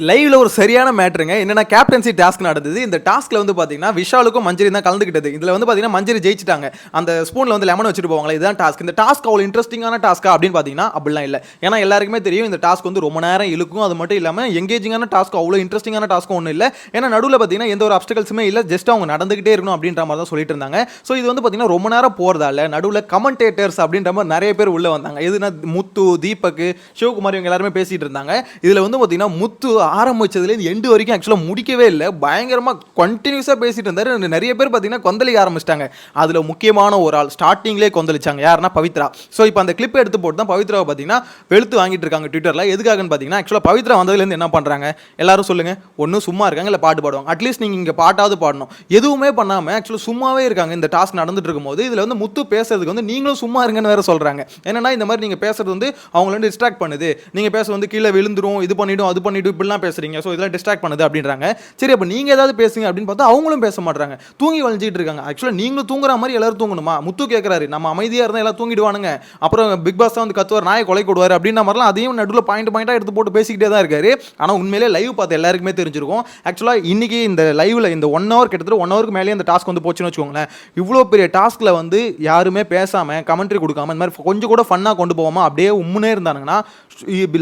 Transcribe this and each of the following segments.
லைவ்ல ஒரு சரியான மேட்டருங்க. என்னன்னா கேப்டன்சி டாஸ்க் நடந்தது. இந்த டாஸ்க்ல வந்து பாத்தீங்கன்னா விஷாலுக்கும் மஞ்சரி தான் கலந்துக்கிட்டது. இதுல வந்து பாத்தீங்கன்னா மஞ்சரி ஜெயிச்சிட்டாங்க. அந்த ஸ்பூன்ல வந்து லெமன் வச்சுட்டு போவாங்களே, இதுதான் டாஸ்க். இந்த டாஸ்க் அவ்வளவு இன்ட்ரெஸ்டிங்கான டாஸ்கா அப்படின்னு பாத்தீங்கன்னா அப்படிலாம் இல்ல. ஏன்னா எல்லாருக்குமே தெரியும் இந்த டாஸ்க் வந்து ரொம்ப நேரம் இழுக்கும். அது மட்டும் இல்லாம எங்கேஜிங்கான டாஸ்க் அவ்வளவு இன்ட்ரெஸ்டிங்கான டாஸ்க்கும் ஒன்றும் இல்ல. ஏன்னா நடுவில் பாத்தீங்கன்னா எந்த ஒரு அப்டக்கல்ஸுமே இல்ல. ஜஸ்ட் அவங்க நடந்துகிட்டே இருக்கணும் அப்படின்ற மாதிரி தான் சொல்லிட்டு இருந்தாங்க. ஸோ இது வந்து பாத்தீங்கன்னா ரொம்ப நேரம் போறதால நடுவில் கமெண்டேட்டர்ஸ் அப்படின்ற மாதிரி நிறைய பேர் உள்ள வந்தாங்க. எதுனா முத்து, தீபக், சிவகுமார் இவங்க எல்லாருமே பேசிட்டு இருந்தாங்க. இதுல வந்து பாத்தீங்கன்னா முத்து ஆரம்பிச்சதுல எண்டு வரைக்கும் ஆக்சுவலாக முடிக்கவே இல்லை. பயங்கரமாக கண்டினியூஸாக பேசிட்டு இருந்தாரு. நிறைய பேர் பார்த்தீங்கன்னா கொந்தளிக்க ஆரம்பிச்சிட்டாங்க. அதில் முக்கியமான ஒரு ஆள் ஸ்டார்டிங்லேயே கொந்தளிச்சாங்க. யாருன்னா பவித்ரா. ஸோ இப்போ அந்த கிளிப் எடுத்து போட்டு தான் பவித்ராவை பார்த்தீங்கன்னா வெளுத்து வாங்கிட்டு இருக்காங்க ட்விட்டரில். எதுக்காகன்னு பார்த்தீங்கன்னா ஆக்சுவலாக பவித்ரா வந்ததுலேருந்து என்ன பண்ணுறாங்க எல்லாரும் சொல்லுங்க. ஒன்றும் சும்மா இருக்காங்க, இல்லை பாட்டு பாடுவாங்க. அட்லீஸ்ட் நீங்கள் இங்கே பாட்டாவது பாடணும். எதுவுமே பண்ணாமல் ஆக்சுவலாக சும்மாவே இருக்காங்க. இந்த டாஸ்க் நடந்துட்டு இருக்கும்போது இதில் வந்து முத்து பேசுறதுக்கு வந்து நீங்களும் சும்மா இருங்கன்னு வேற சொல்கிறாங்க. என்னன்னா இந்த மாதிரி நீங்கள் பேசுறது வந்து அவங்கள வந்து டிஸ்ட்ராக்ட் பண்ணுது. நீங்கள் பேச வந்து கீழே விழுந்துரும், இது பண்ணிடும், அது பண்ணிடும், இப்படிலாம் பேசுறீங்க. ஸோ இதெல்லாம் டிஸ்ட்ராக்ட் பண்ணுது அப்படின்றாங்க. சரி அப்போ நீங்கள் ஏதாவது பேசுங்க அப்படின்னு பார்த்தா அவங்களும் பேச மாட்டாங்க. தூங்கி வளைஞ்சிட்டு இருக்காங்க. ஆக்சுவலாக நீங்களும் தூங்குற மாதிரி எல்லாரும் தூங்கணுமா? முத்து கேட்குறாரு, நம்ம அமைதியாக இருந்தால் எல்லாம் தூங்கிடுவானுங்க, அப்புறம் பிக் பாஸ் தான் வந்து கத்துவார், நாயை கொலை கொடுவார் அப்படின்ற மாதிரிலாம் அதையும் நடுவில் பாயிண்டாக எடுத்து போட்டு பேசிக்கிட்டே தான் இருக்காரு. ஆனால் உண்மையிலே லைவ் பார்த்து எல்லாருக்குமே தெரிஞ்சிருக்கும். ஆக்சுவலாக இன்னைக்கு இந்த லைவ்ல இந்த 1 hour கிட்டத்தட்ட 1 hourக்கு மேலே அந்த டாஸ்க் வந்து போச்சுன்னு வச்சுக்கோங்களேன். இவ்வளோ பெரிய டாஸ்க்ல வந்து யாருமே பேசாமல் கமெண்ட்ரி கொடுக்காம இந்த மாதிரி கொஞ்சம் கூட ஃபன்னாக கொண்டு போகாமல் அப்படியே உண்மையே இருந்தானுங்கன்னா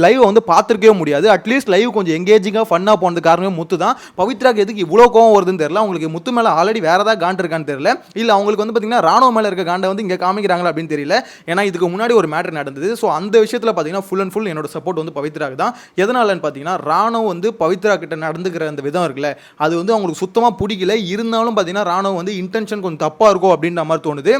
லைவ் வந்து பார்த்துருக்கவே முடியாது. அட்லீஸ்ட் லைவ் கொஞ்சம் எங்கேஜிங்காக ஃபன்னாக போனது காரணமே முத்து தான். பவித்ராக்கு எதுக்கு இவ்வளோ கோவம் வருதுன்னு தெரியல. அவங்களுக்கு முத்து மேலே ஆல்ரெடி வேற ஏதாவது காண்டு இருக்கான்னு தெரியல. இல்லை அவங்களுக்கு வந்து பார்த்தீங்கன்னா ராணுவ மேலே இருக்க காண்டை வந்து இங்கே காமிக்கிறாங்களா அப்படின்னு தெரியல. ஏன்னா இதுக்கு முன்னாடி ஒரு மேட்டர் நடந்தது. ஸோ அந்த விஷயத்தில் பார்த்தீங்கன்னா ஃபுல் அண்ட் ஃபுல் என்னோட சப்போர்ட் வந்து பவித்ராக்கு தான். எதனாலன்னு பார்த்தீங்கன்னா ராணுவம் வந்து பவித்ரா கிட்ட நடந்துக்கிற அந்த விதம் இருக்குல்ல, அது வந்து அவங்களுக்கு சுத்தமாக பிடிக்கல. இருந்தாலும் பார்த்தீங்கன்னா ராணுவம் வந்து இன்டென்ஷன் கொஞ்சம் தப்பாக இருக்கும் அப்படின்ற மாதிரி தோணுது.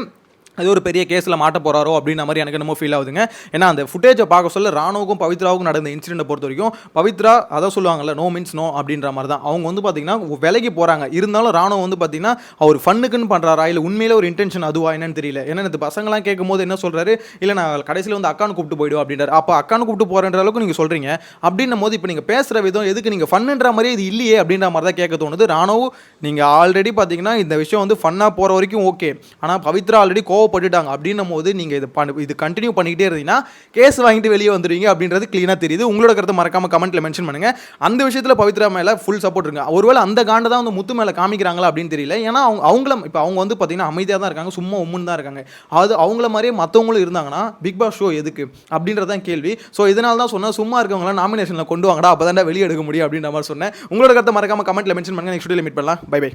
அது ஒரு பெரிய கேஸில் மாட்ட போகிறாரோ அப்படின்ற மாதிரி எனக்கு என்னமோ ஃபீல் ஆகுதுங்க. ஏன்னா அந்த ஃபுட்டேஜை பார்க்க சொல்ல ராணுவுக்கும் பவித்ராவுக்கும் நடந்த இன்சிடென்ட்டை பொறுத்த வரைக்கும் பவித்ரா அதை சொல்லுவாங்கல்ல, நோ மீன்ஸ் நோ அப்படின்ற மாதிரி தான். அவங்க வந்து பார்த்தீங்கன்னா விலைக்கு போகிறாங்க. இருந்தாலும் ராணுவம் வந்து பார்த்தீங்கன்னா அவர் ஃபன்னுக்குன்னு பண்ணுறாரா இல்லை உண்மையிலே ஒரு இன்டென்ஷன் அதுவா என்னன்னு தெரியல. ஏன்னா இந்த பசங்களாம் கேட்கும் போது என்ன சொல்கிறாரு, இல்லை நான் கடைசியில் வந்து அக்கானு கூப்பிட்டு போயிடும் அப்படின்றாரு. அப்போ அக்கானு கூப்பிட்டு போகிறன்ற அளவுக்கு நீங்கள் சொல்கிறீங்க அப்படின்னும் போது இப்போ நீங்கள் பேசுகிற விதம் எதுக்கு நீங்கள் ஃபன்னுன்ற மாதிரியே இது இல்லையே அப்படின்ற மாதிரி தான் கேட்க தோணுது. ராணுவ நீங்கள் ஆல்ரெடி பார்த்தீங்கன்னா இந்த விஷயம் வந்து ஃபன்னாக போகிற வரைக்கும் ஓகே, ஆனால் பவித்ரா ஆல்ரெடி கோவப்பட்டுட்டாங்க அப்படின்னும் போது நீங்கள் இது கண்டினியூ பண்ணிக்கிட்டே இருந்தீங்கன்னா கேஸ் வாங்கிட்டு வெளியே வந்துடுவீங்க அப்படின்றது கிளீனாக தெரியுது. உங்களோட கருத்தை மறக்காம கமெண்ட்ல மென்ஷன் பண்ணுங்க. அந்த விஷயத்தில் பவித்ரா மேலே ஃபுல் சப்போர்ட் இருங்க. ஒருவேளை அந்த காண்டை தான் வந்து முத்து மேலே காமிக்கிறாங்களா அப்படின்னு தெரியல. ஏன்னா அவங்கள இப்போ அவங்க வந்து பார்த்தீங்கன்னா அமைதியாக தான் இருக்காங்க, சும்மா உம்முன்னு தான் இருக்காங்க. அது அவங்கள மாதிரியே மற்றவங்களும் இருந்தாங்கன்னா பிக் பாஸ் ஷோ எதுக்கு அப்படின்றதான் கேள்வி. ஸோ இதனால தான் சொன்னேன், சும்மா இருக்கவங்களாம் நாமினேஷனில் கொண்டு வாங்கடா, அப்போ தான் வெளியே எடுக்க முடியும் அப்படின்ற மாதிரி சொன்னேன். உங்களோட கருத்தை மறக்காம கமெண்ட்ல மென்ஷன் பண்ணுங்க. நெக்ஸ்ட் வீடியோவில் மீட் பண்ணலாம். Bye by.